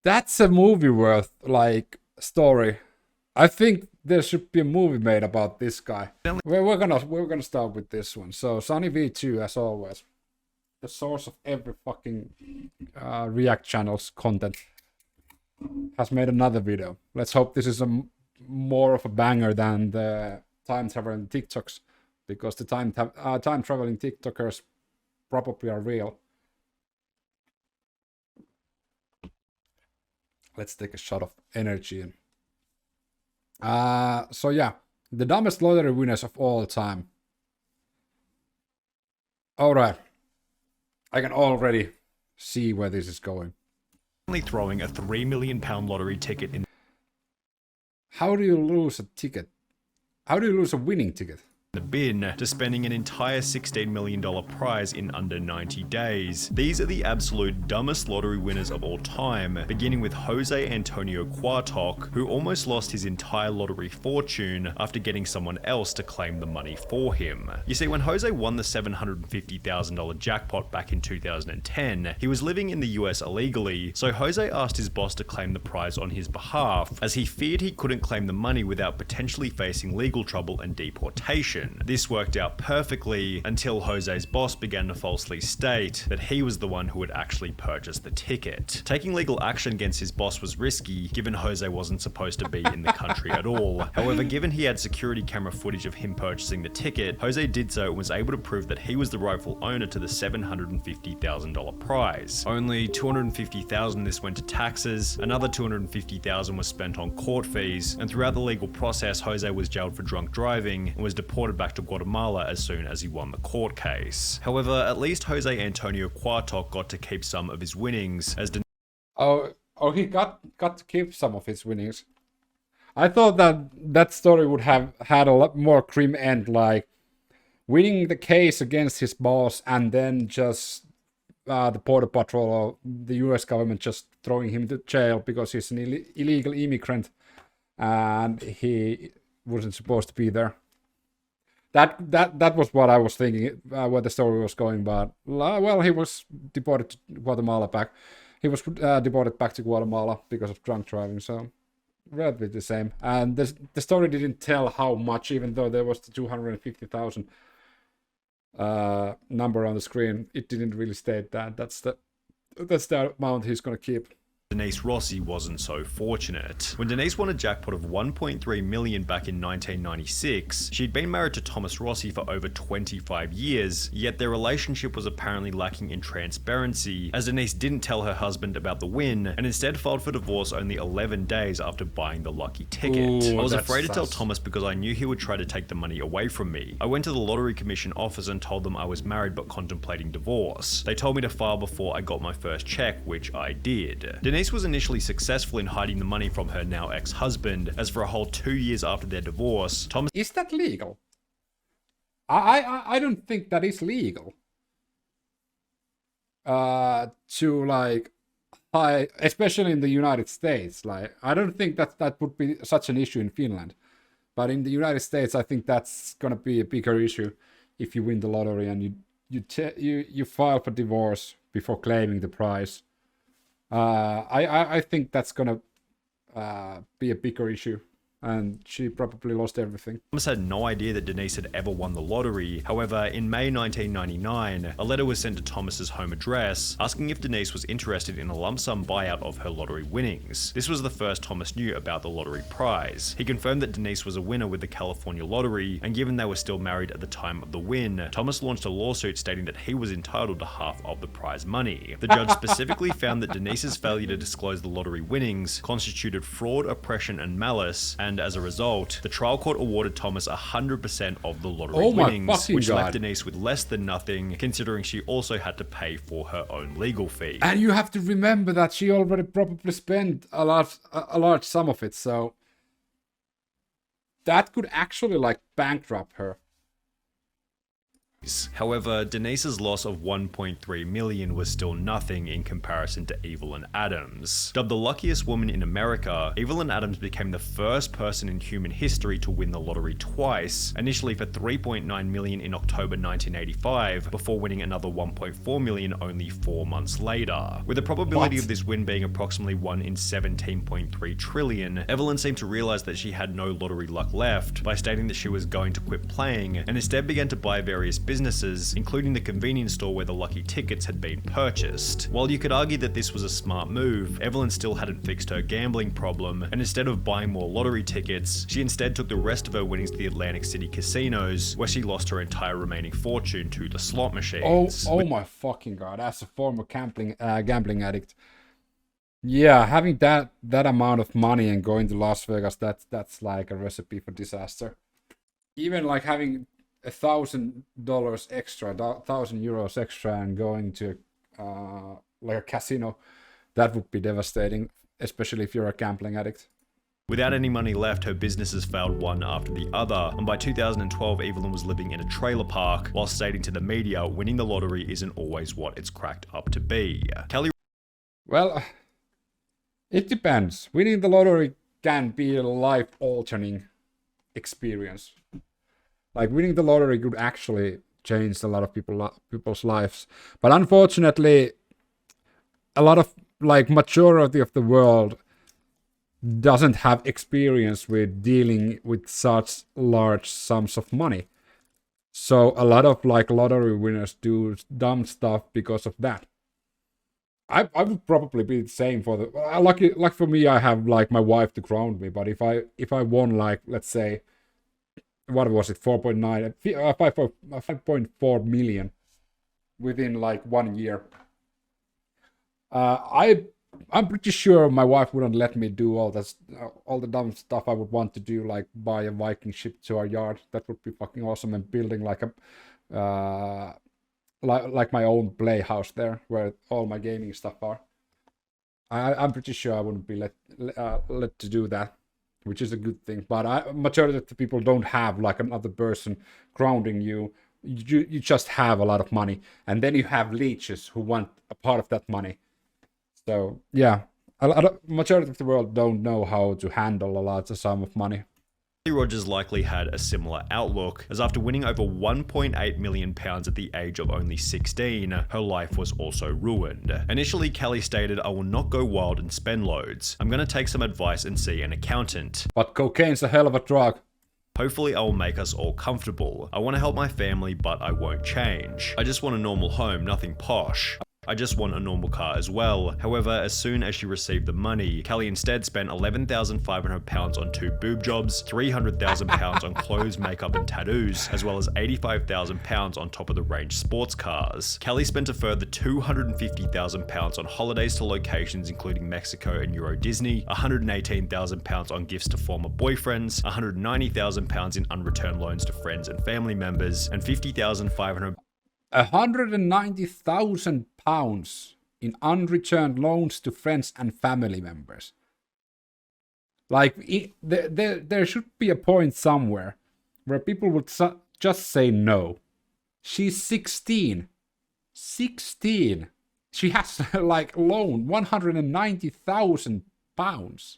That's a movie worth like story. I think there should be a movie made about this guy. We're gonna start with this one. So SunnyV2, as always, the source of every fucking React channel's content, has made another video. Let's hope this is more of a banger than the time traveling TikToks, because the time traveling TikTokers probably are real. Let's take a shot of energy. So yeah, the dumbest lottery winners of all time. All right, I can already see where this is going. Throwing a £3 million lottery ticket in How do you lose a ticket? How do you lose a winning ticket? the bin to spending an entire $16 million prize in under 90 days. These are the absolute dumbest lottery winners of all time, beginning with Jose Antonio Cuartoc, who almost lost his entire lottery fortune after getting someone else to claim the money for him. You see, when Jose won the $750,000 jackpot back in 2010, he was living in the US illegally, so Jose asked his boss to claim the prize on his behalf, as he feared he couldn't claim the money without potentially facing legal trouble and deportation. This worked out perfectly until Jose's boss began to falsely state that he was the one who had actually purchased the ticket. Taking legal action against his boss was risky, given Jose wasn't supposed to be in the country at all. However, given he had security camera footage of him purchasing the ticket, Jose did so and was able to prove that he was the rightful owner to the $750,000 prize. Only $250,000 of this went to taxes, another $250,000 was spent on court fees, and throughout the legal process, Jose was jailed for drunk driving and was deported back to Guatemala as soon as he won the court case. However, at least Jose Antonio Cuartoc got to keep some of his winnings, as he got to keep some of his winnings. I thought that story would have had a lot more grim end, like winning the case against his boss and then just the border patrol or the US government just throwing him to jail because he's an illegal immigrant and he wasn't supposed to be there. That was what I was thinking, where the story was going. But well, he was deported to Guatemala back. He was deported back to Guatemala because of drunk driving. So relatively the same. And the story didn't tell how much, even though there was the 250,000 number on the screen. It didn't really state that. That's the amount he's gonna keep. Denise Rossi wasn't so fortunate. When Denise won a jackpot of $1.3 million back in 1996, she'd been married to Thomas Rossi for over 25 years, yet their relationship was apparently lacking in transparency, as Denise didn't tell her husband about the win, and instead filed for divorce only 11 days after buying the lucky ticket. Ooh, I was afraid to tell Thomas because I knew he would try to take the money away from me. I went to the Lottery Commission office and told them I was married but contemplating divorce. They told me to file before I got my first check, which I did. Denise was initially successful in hiding the money from her now ex-husband, as for a whole 2 years after their divorce, Thomas... Is that legal? I don't think that is legal. To like hide, especially in the United States. Like, I don't think that would be such an issue in Finland. But in the United States, I think that's gonna be a bigger issue if you win the lottery and you file for divorce before claiming the prize. I think that's gonna be a bigger issue, and she probably lost everything. Thomas had no idea that Denise had ever won the lottery. However, in May 1999, a letter was sent to Thomas's home address asking if Denise was interested in a lump sum buyout of her lottery winnings. This was the first Thomas knew about the lottery prize. He confirmed that Denise was a winner with the California lottery, and given they were still married at the time of the win, Thomas launched a lawsuit stating that he was entitled to half of the prize money. The judge specifically found that Denise's failure to disclose the lottery winnings constituted fraud, oppression, and malice, and as a result, the trial court awarded Thomas 100% of the lottery winnings, which left Denise with less than nothing, considering she also had to pay for her own legal fee. And you have to remember that she already probably spent a large sum of it, so that could actually like bankrupt her. However, Denise's loss of 1.3 million was still nothing in comparison to Evelyn Adams. Dubbed the luckiest woman in America, Evelyn Adams became the first person in human history to win the lottery twice, initially for 3.9 million in October 1985, before winning another 1.4 million only 4 months later. With the probability of this win being approximately 1 in 17.3 trillion, Evelyn seemed to realize that she had no lottery luck left by stating that she was going to quit playing, and instead began to buy various businesses, including the convenience store where the lucky tickets had been purchased. While you could argue that this was a smart move, Evelyn still hadn't fixed her gambling problem, and instead of buying more lottery tickets, she instead took the rest of her winnings to the Atlantic City casinos, where she lost her entire remaining fortune to the slot machines. Oh my fucking god, as a former gambling addict. Yeah, having that amount of money and going to Las Vegas, that's like a recipe for disaster. Even like having $1,000 extra, €1,000 extra, and going to like a casino, that would be devastating, especially if you're a gambling addict. Without any money left, her businesses failed one after the other, and by 2012, Evelyn was living in a trailer park, while stating to the media, winning the lottery isn't always what it's cracked up to be. Kelly... Well, it depends. Winning the lottery can be a life-altering experience. Like, winning the lottery could actually change a lot of people's lives. But unfortunately, a lot of, like, majority of the world doesn't have experience with dealing with such large sums of money. So a lot of, like, lottery winners do dumb stuff because of that. I would probably be the same for the... Like for me, I have, like, my wife to ground me. But if I won, like, let's say... What was it, 5.4 million within like 1 year. I'm pretty sure my wife wouldn't let me do all the dumb stuff I would want to do, like buy a Viking ship to our yard. That would be fucking awesome, and building like a like my own playhouse there where all my gaming stuff are. I'm pretty sure I wouldn't be let to do that, which is a good thing. But majority of the people don't have like another person grounding you. You just have a lot of money, and then you have leeches who want a part of that money. So yeah, majority of the world don't know how to handle a large sum of money. Rogers likely had a similar outlook, as after winning over £1.8 million at the age of only 16, her life was also ruined. Initially, Kelly stated, "I will not go wild and spend loads. I'm gonna take some advice and see an accountant. But cocaine's a hell of a drug. Hopefully I will make us all comfortable. I want to help my family, but I won't change. I just want a normal home, nothing posh. I just want a normal car as well." However, as soon as she received the money, Kelly instead spent £11,500 on 2 boob jobs, £300,000 on clothes, makeup and tattoos, as well as £85,000 on top of the range sports cars. Kelly spent a further £250,000 on holidays to locations including Mexico and Euro Disney, £118,000 on gifts to former boyfriends, £190,000 in unreturned loans to friends and family members, and £50,500 £190,000 in unreturned loans to friends and family members. Like, there should be a point somewhere where people would just say no. She's 16. 16. She has, like, loaned £190,000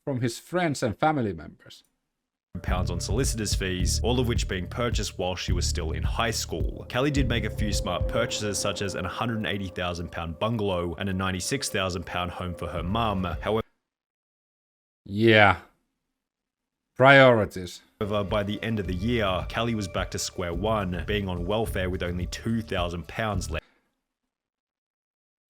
from his friends and family members. Pounds on solicitors' fees, all of which being purchased while she was still in high school. Kelly did make a few smart purchases, such as an £180,000 bungalow and a £96,000 home for her mum. However, yeah, priorities. By the end of the year, Kelly was back to square one, being on welfare with only £2,000 left.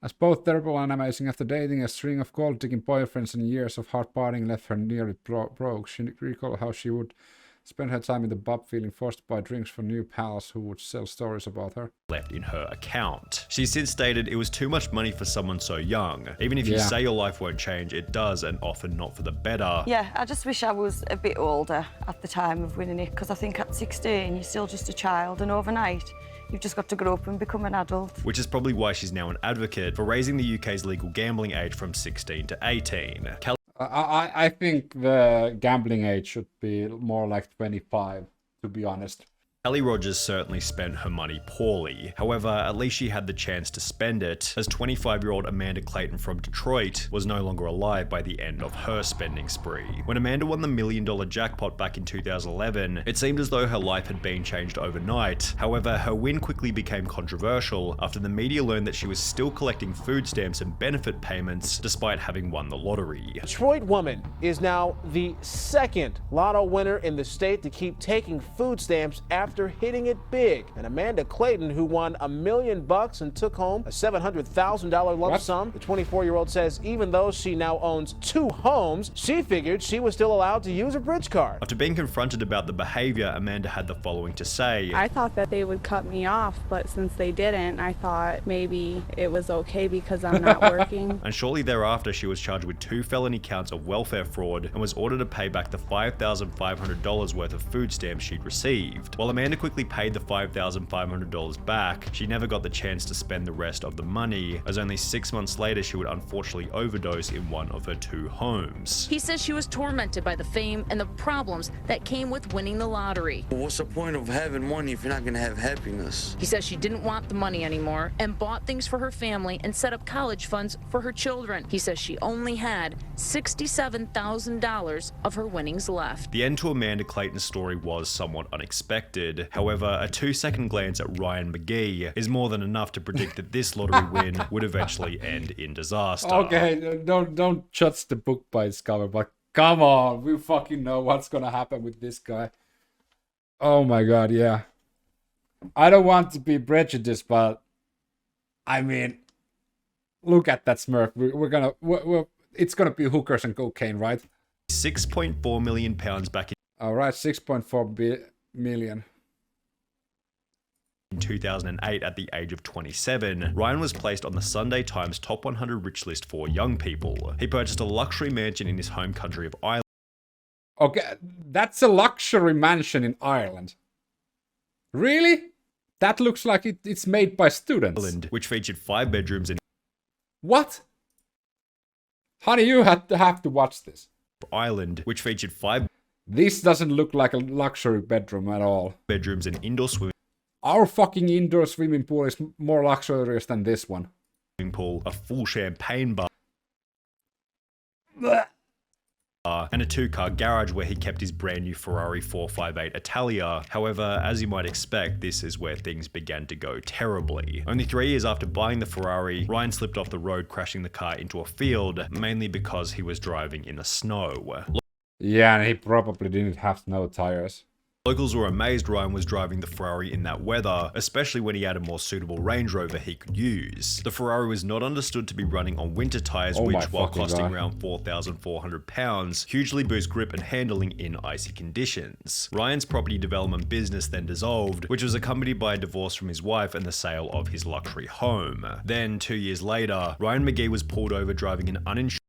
As both terrible and amazing, after dating a string of gold-digging boyfriends and years of hard partying left her nearly broke, she recalled how she would spend her time in the pub feeling forced to buy drinks for new pals who would sell stories about her. Left in her account. She since stated, "It was too much money for someone so young. Even if you say your life won't change, it does, and often not for the better." Yeah, I just wish I was a bit older at the time of winning it, because I think at 16 you're still just a child, and overnight you've just got to grow up and become an adult. Which is probably why she's now an advocate for raising the UK's legal gambling age from 16 to 18. I think the gambling age should be more like 25, to be honest. Ellie Rogers certainly spent her money poorly. However, at least she had the chance to spend it, as 25-year-old Amanda Clayton from Detroit was no longer alive by the end of her spending spree. When Amanda won the $1 million jackpot back in 2011, it seemed as though her life had been changed overnight. However, her win quickly became controversial after the media learned that she was still collecting food stamps and benefit payments despite having won the lottery. Detroit woman is now the second lotto winner in the state to keep taking food stamps after hitting it big. And Amanda Clayton, who won $1 million and took home a $700,000 lump sum, the 24-year-old says even though she now owns 2 homes, she figured she was still allowed to use a bridge card. After being confronted about the behavior, Amanda had the following to say. I thought that they would cut me off, but since they didn't, I thought maybe it was okay because I'm not working. And shortly thereafter, she was charged with 2 felony counts of welfare fraud and was ordered to pay back the $5,500 worth of food stamps she'd received. While Amanda quickly paid the $5,500 back, she never got the chance to spend the rest of the money, as only 6 months later she would unfortunately overdose in one of her 2 homes. He says she was tormented by the fame and the problems that came with winning the lottery. What's the point of having money if you're not going to have happiness? He says she didn't want the money anymore and bought things for her family and set up college funds for her children. He says she only had $67,000 of her winnings left. The end to Amanda Clayton's story was somewhat unexpected. However, a 2-second glance at Ryan McGee is more than enough to predict that this lottery win would eventually end in disaster. Okay, don't judge the book by its cover, but come on, we fucking know what's gonna happen with this guy. Oh my god, yeah. I don't want to be prejudiced, but I mean, look at that Smurf. It's gonna be hookers and cocaine, right? £6.4 million back All right, 6.4 million. in 2008 at the age of 27, Ryan was placed on the Sunday Times Top 100 Rich list for young people. He purchased a luxury mansion in his home country of Ireland. Okay, that's a luxury mansion in Ireland. Really? That looks like it's made by students. Which featured 5 bedrooms and What? Honey, you have to watch this. Ireland, which featured 5 This doesn't look like a luxury bedroom at all. bedrooms and indoor swimming Our fucking indoor swimming pool is more luxurious than this one. pool, a full champagne bar, and a 2-car garage where he kept his brand new Ferrari 458 Italia. However, as you might expect, this is where things began to go terribly. Only 3 years after buying the Ferrari, Ryan slipped off the road, crashing the car into a field, mainly because he was driving in the snow. Yeah, and he probably didn't have snow tires. Locals were amazed Ryan was driving the Ferrari in that weather, especially when he had a more suitable Range Rover he could use. The Ferrari was not understood to be running on winter tires, which, while costing around £4,400, hugely boost grip and handling in icy conditions. Ryan's property development business then dissolved, which was accompanied by a divorce from his wife and the sale of his luxury home. Then, 2 years later, Ryan McGee was pulled over driving an uninsured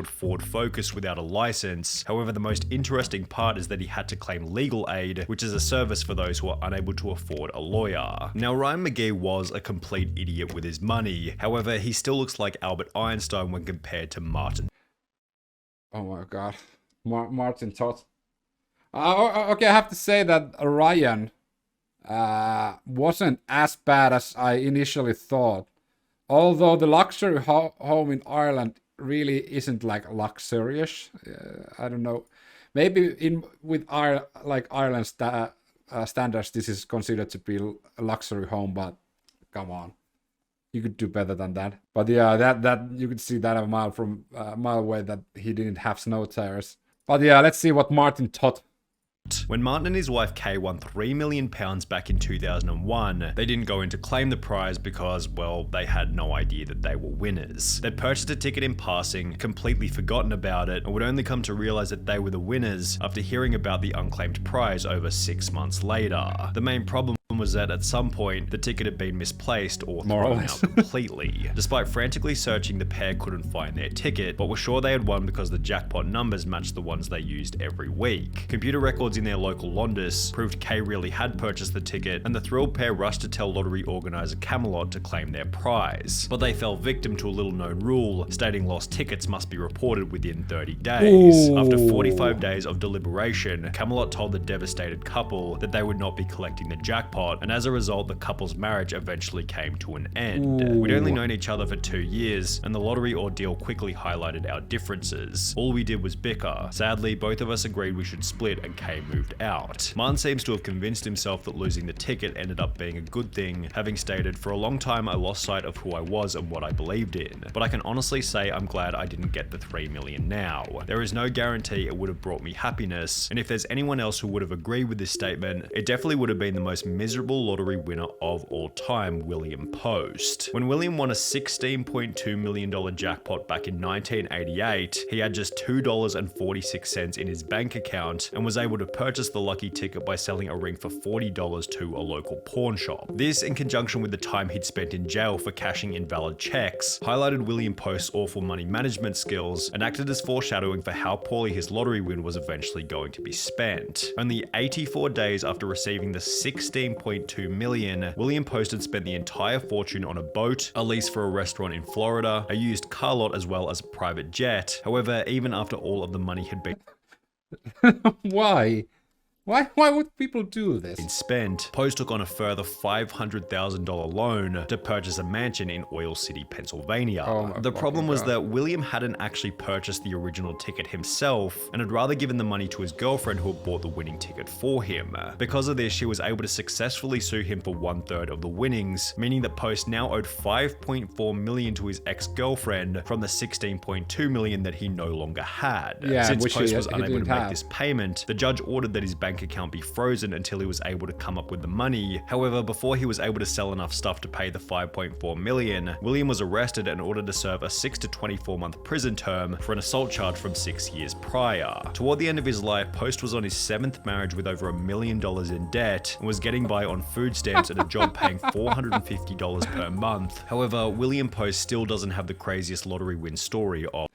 Ford Focus without a license. However, the most interesting part is that he had to claim legal aid, which is a service for those who are unable to afford a lawyer. Now, Ryan McGee was a complete idiot with his money. However, he still looks like Albert Einstein when compared to Martin. Oh my god. Martin Todd. Okay, I have to say that Ryan wasn't as bad as I initially thought. Although the luxury home in Ireland really isn't like luxurious. I don't know. Maybe with Ireland standards, this is considered to be a luxury home, but come on, you could do better than that. But yeah, that you could see that a mile away that he didn't have snow tires. But yeah, let's see what Martin Todd. When Martin and his wife Kay won £3 million back in 2001, they didn't go in to claim the prize because, well, they had no idea that they were winners. They'd purchased a ticket in passing, completely forgotten about it, and would only come to realize that they were the winners after hearing about the unclaimed prize over 6 months later. The main problem was that at some point, the ticket had been misplaced or More or thrown less. out completely. Despite frantically searching, the pair couldn't find their ticket, but were sure they had won because the jackpot numbers matched the ones they used every week. Computer records in their local Londis proved Kay really had purchased the ticket, and the thrilled pair rushed to tell lottery organizer Camelot to claim their prize. But they fell victim to a little-known rule, stating lost tickets must be reported within 30 days. Ooh. After 45 days of deliberation, Camelot told the devastated couple that they would not be collecting the jackpot, and as a result, the couple's marriage eventually came to an end. Ooh. We'd only known each other for 2 years, and the lottery ordeal quickly highlighted our differences. All we did was bicker. Sadly, both of us agreed we should split, and Kay moved out. Martin seems to have convinced himself that losing the ticket ended up being a good thing, having stated, "For a long time I lost sight of who I was and what I believed in, but I can honestly say I'm glad I didn't get the 3 million now. There is no guarantee it would have brought me happiness, and if there's anyone else who would have agreed with this statement, it definitely would have been the most miserable lottery winner of all time, William Post." When William won a $16.2 million jackpot back in 1988, he had just $2.46 in his bank account and was able to purchase the lucky ticket by selling a ring for $40 to a local pawn shop. This, in conjunction with the time he'd spent in jail for cashing invalid checks, highlighted William Post's awful money management skills and acted as foreshadowing for how poorly his lottery win was eventually going to be spent. Only 84 days after receiving the $16.2 million, William Post had spent the entire fortune on a boat, a lease for a restaurant in Florida, a used car lot, as well as a private jet. However, even after all of the money had been Why? Why would people do this? spent, Post took on a further $500,000 loan to purchase a mansion in Oil City, Pennsylvania. The problem was that William hadn't actually purchased the original ticket himself and had rather given the money to his girlfriend who had bought the winning ticket for him. Because of this, she was able to successfully sue him for 1/3 of the winnings, meaning that Post now owed $5.4 million to his ex-girlfriend from the $16.2 million that he no longer had. Yeah, Since which Post he was unable to didn't make have. this payment, the judge ordered that his bank account be frozen until he was able to come up with the money. However, before he was able to sell enough stuff to pay the $5.4 million, William was arrested and ordered to serve a 6 to 24 month prison term for an assault charge from 6 years prior. Toward the end of his life, Post was on his 7th marriage with over $1 million in debt and was getting by on food stamps at a job paying $450 per month. However, William Post still doesn't have the craziest lottery win story of.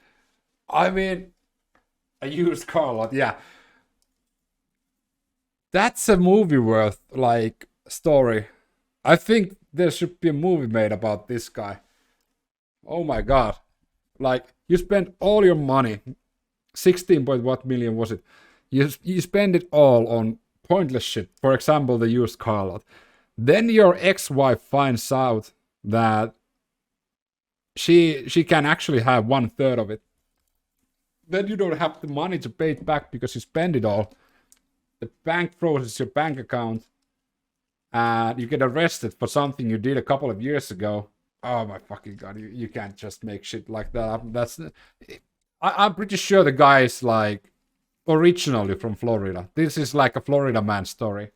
I mean, a used car lot, yeah. That's a movie worth, like, story. I think there should be a movie made about this guy. Oh my god. Like, you spent all your money, 16 point what million was it? You spend it all on pointless shit. For example, the used car lot. Then your ex-wife finds out that she can actually have 1/3 of it. Then you don't have the money to pay it back because you spend it all. The bank frozen your bank account, and you get arrested for something you did a couple of years ago. Oh my fucking god! You can't just make shit like that. I'm pretty sure the guy is like originally from Florida. This is like a Florida man story.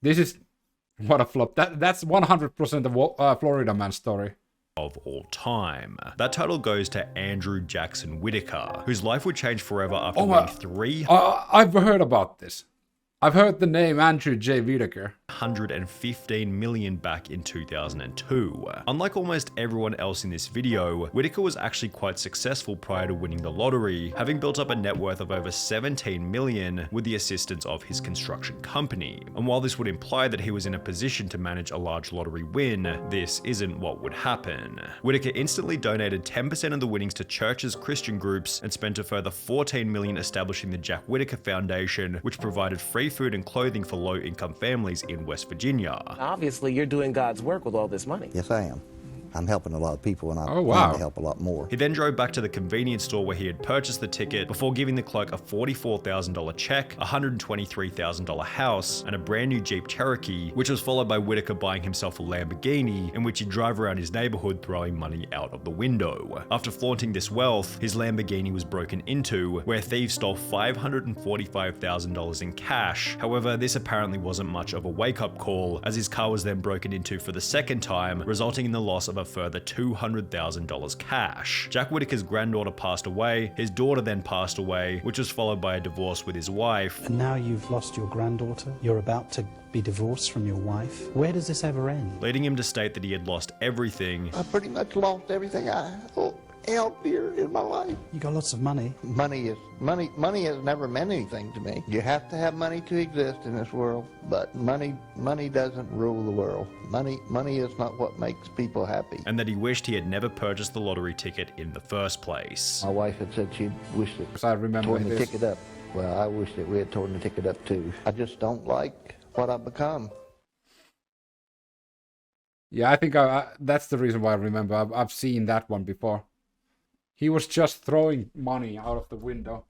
This is what a flop. That's 100% of Florida man story Of all time. That title goes to Andrew Jackson Whitaker, whose life would change forever after winning I've heard about this. I've heard the name Andrew J. Whitaker. $315 million back in 2002. Unlike almost everyone else in this video, Whitaker was actually quite successful prior to winning the lottery, having built up a net worth of over $17 million with the assistance of his construction company. And while this would imply that he was in a position to manage a large lottery win, this isn't what would happen. Whitaker instantly donated 10% of the winnings to churches, Christian groups, and spent a further $14 million establishing the Jack Whitaker Foundation, which provided free food and clothing for low-income families in West Virginia. Obviously, you're doing God's work with all this money. Yes, I am. I'm helping a lot of people, and I Oh, plan wow. to help a lot more. He then drove back to the convenience store where he had purchased the ticket before giving the clerk a $44,000 check, a $123,000 house, and a brand new Jeep Cherokee, which was followed by Whitaker buying himself a Lamborghini, in which he'd drive around his neighborhood throwing money out of the window. After flaunting this wealth, his Lamborghini was broken into, where thieves stole $545,000 in cash. However, this apparently wasn't much of a wake-up call, as his car was then broken into for the second time, resulting in the loss of a further $200,000 cash. Jack Whitaker's granddaughter passed away, his daughter then passed away, which was followed by a divorce with his wife. And now you've lost your granddaughter, you're about to be divorced from your wife. Where does this ever end? Leading him to state that he had lost everything. I pretty much lost everything I held dear in my life. You got lots of money. Money has never meant anything to me. You have to have money to exist in this world, but money doesn't rule the world. Money is not what makes people happy. And that he wished he had never purchased the lottery ticket in the first place. My wife had said she wished that I remember torn the this. ticket up. Well, I wish that we had torn the ticket up too. I just don't like what I've become. Yeah, I think that's the reason why I remember. I've seen that one before. He was just throwing money out of the window.